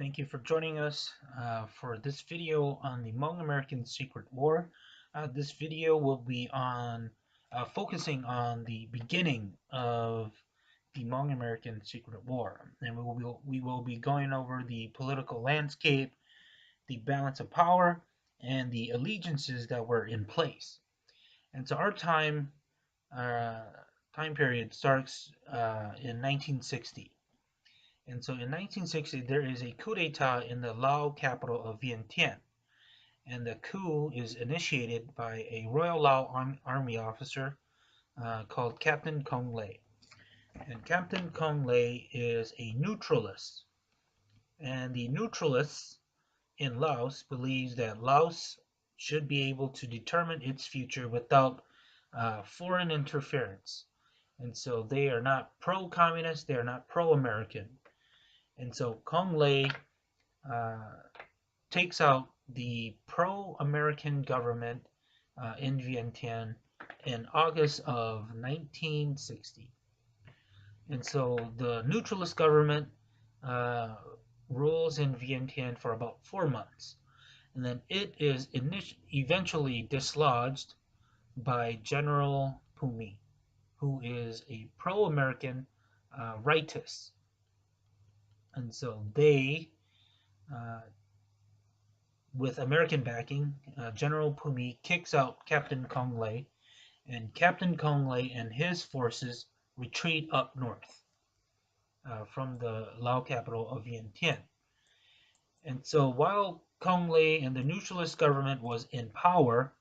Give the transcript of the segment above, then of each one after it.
Thank you for joining us for this video on the Hmong American Secret War. This video will be on focusing on the beginning of the Hmong American Secret War, and we will be going over the political landscape, the balance of power, and the allegiances that were in place. And so our uh, time period starts in 1960. And so in 1960, there is a coup d'etat in the Lao capital of Vientiane. And the coup is initiated by a Royal Lao Army officer called Captain Kong Lei. And Captain Kong Lei is a neutralist. And the neutralists in Laos believes that Laos should be able to determine its future without foreign interference. And so they are not pro-communist, they are not pro-American. And so Kong Lei takes out the pro-American government in Vientiane in August of 1960. And so the neutralist government rules in Vientiane for about 4 months. And then it is eventually dislodged by General Pumi, who is a pro-American rightist. And so they, with American backing, General Pumi kicks out Captain Kong Lei, and Captain Kong Lei and his forces retreat up north from the Lao capital of Vientiane. And so while Kong Lei and the neutralist government was in power,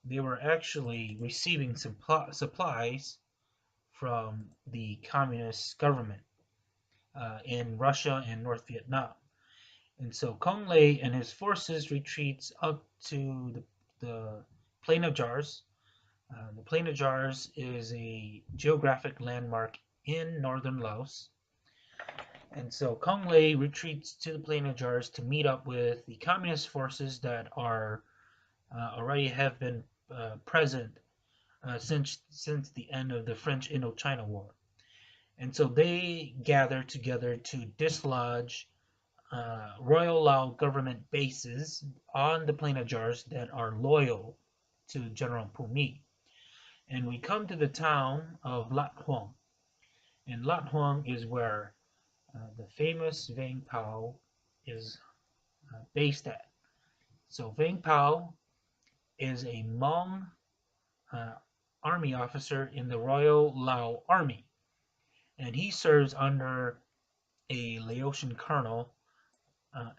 they were actually receiving supplies from the communist government in Russia and North Vietnam. And so Kong Lei and his forces retreats up to the Plain of Jars. The Plain of Jars is a geographic landmark in northern Laos. And so Kong Lei retreats to the Plain of Jars to meet up with the communist forces that are already have been present since the end of the French Indochina War. And so they gather together to dislodge Royal Lao government bases on the Plain of Jars that are loyal to General Pumi. And we come to the town of Lat Huang. And Lat Huang is where the famous Vang Pao is based at. So Vang Pao is a Hmong army officer in the Royal Lao Army. And he serves under a Laotian colonel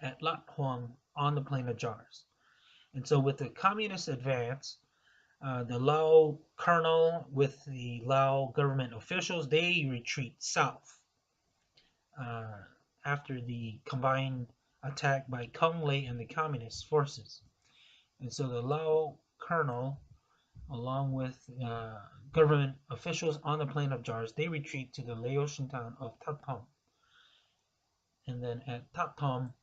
at Lat Huang on the Plain of Jars. And so with the communist advance, the Lao colonel with the Lao government officials, they retreat south after the combined attack by Kong Lei and the communist forces. And so the Lao colonel, along with government officials on the Plain of Jars, they retreat to the Laotian town of Tat Tom. And then at Tat Tom,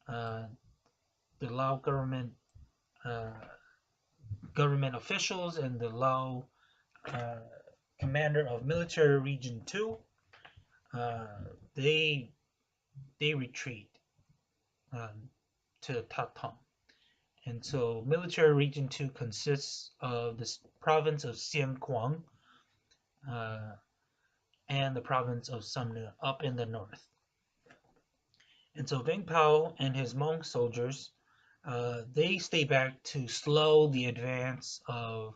the Lao government officials and the Lao commander of Military Region 2, they retreat to Tat Tom. And so Military Region 2 consists of the province of Sieng Kuang and the province of Sumne up in the north. And so Vang Pao and his Hmong soldiers, they stay back to slow the advance of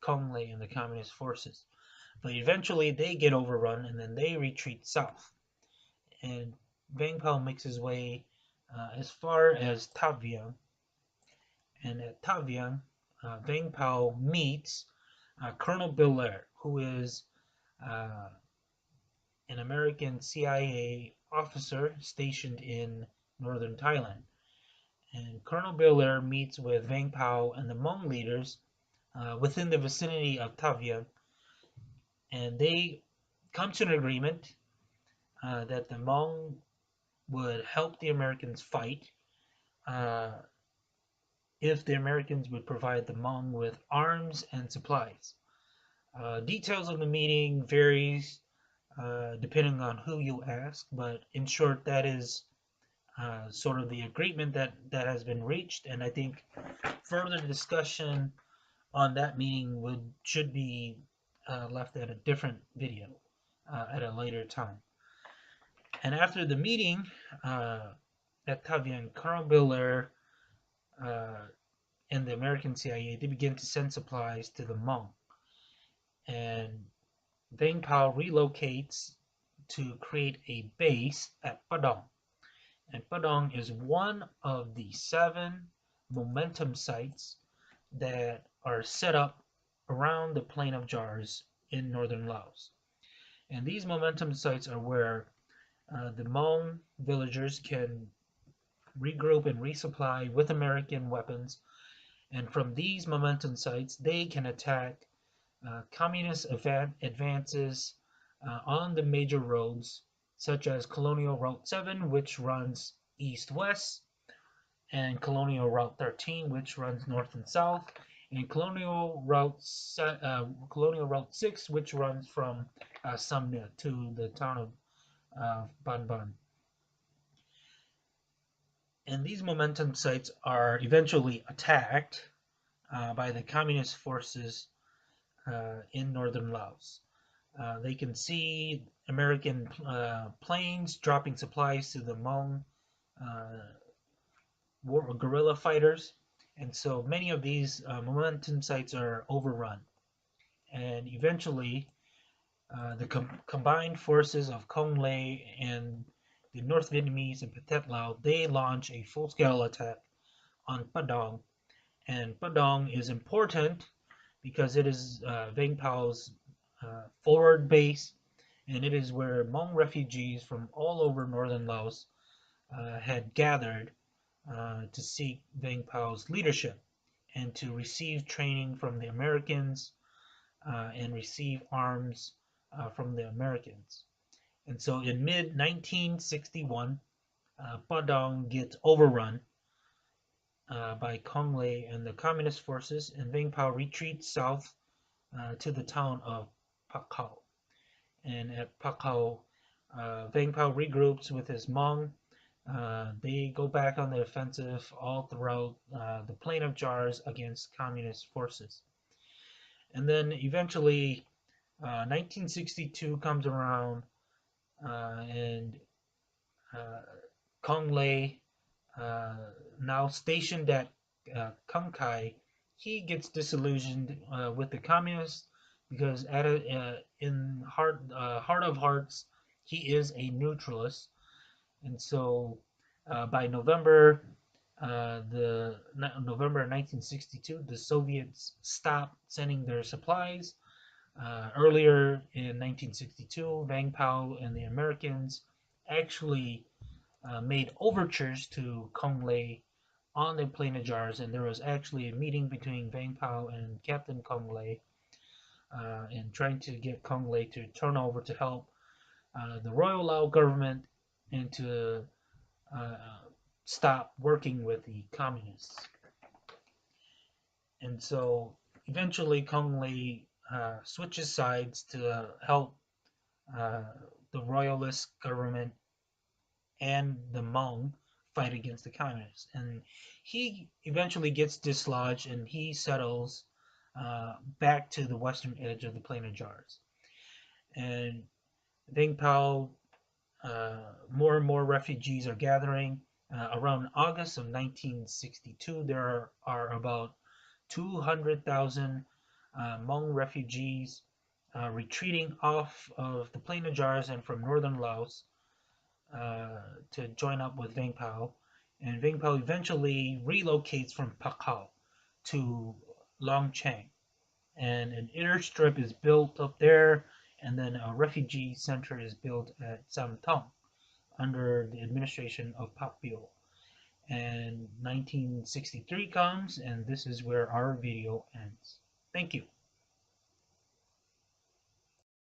Kong Lei and the communist forces. But eventually they get overrun and then they retreat south. And Vang Pao makes his way as far as Ta Viang. And at Ta Viang, Vang Pao meets Colonel Belair, who is an American CIA officer stationed in northern Thailand. And Colonel Belair meets with Vang Pao and the Hmong leaders within the vicinity of Ta Viang, and they come to an agreement that the Hmong would help the Americans fight if the Americans would provide the Hmong with arms and supplies. Details of the meeting varies depending on who you ask, but in short, that is sort of the agreement that has been reached, and I think further discussion on that meeting should be left at a different video at a later time. And after the meeting at Tavian, Carl Belair and the American CIA, they begin to send supplies to the Hmong. And Vang Pao relocates to create a base at Padang. And Padang is one of the 7 momentum sites that are set up around the Plain of Jars in northern Laos. And these momentum sites are where the Hmong villagers can regroup and resupply with American weapons. And from these momentum sites, they can attack communist advances on the major roads, such as Colonial Route 7, which runs east-west, and Colonial Route 13, which runs north and south, and Colonial Route 6, which runs from Sumner to the town of Ban Ban. And these momentum sites are eventually attacked by the communist forces in northern Laos. They can see American planes dropping supplies to the Hmong guerrilla fighters, and so many of these momentum sites are overrun. And eventually, the combined forces of Cong Lê and the North Vietnamese and Pathet Lao, they launch a full-scale attack on Padang. And Padang is important because it is Vang Pao's forward base, and it is where Hmong refugees from all over northern Laos had gathered to seek Vang Pao's leadership and to receive training from the Americans and receive arms from the Americans. And so in mid-1961, Padang gets overrun by Cong Lê and the communist forces, and Vang Pao retreats south to the town of Pak Khao. And at Pak Khao, Vang Pao regroups with his Hmong. They go back on the offensive all throughout the Plain of Jars against communist forces. And then eventually 1962 comes around, and Cong Lê, now stationed at Kang Kai, he gets disillusioned with the communists because in heart of hearts, he is a neutralist. And so by November 1962, the Soviets stopped sending their supplies. Earlier in 1962, Vang Pao and the Americans actually made overtures to Cong Lê on the Plain of Jars, and there was actually a meeting between Vang Pao and Captain Cong Lê, and trying to get Cong Lê to turn over to help the Royal Lao government and to stop working with the communists. And so eventually Cong Lê switches sides to help the Royalist government and the Hmong fight against the communists. And he eventually gets dislodged, and he settles back to the western edge of the Plain of Jars. And Vang Pao, more and more refugees are gathering. Around August of 1962, there are about 200,000 Hmong refugees retreating off of the Plain of Jars and from northern Laos to join up with Vang Pao. And Vang Pao eventually relocates from Pak Khao to Long Chang. And an airstrip is built up there, and then a refugee center is built at Sam Thong under the administration of Pak Pyo. And 1963 comes, and this is where our video ends. Thank you.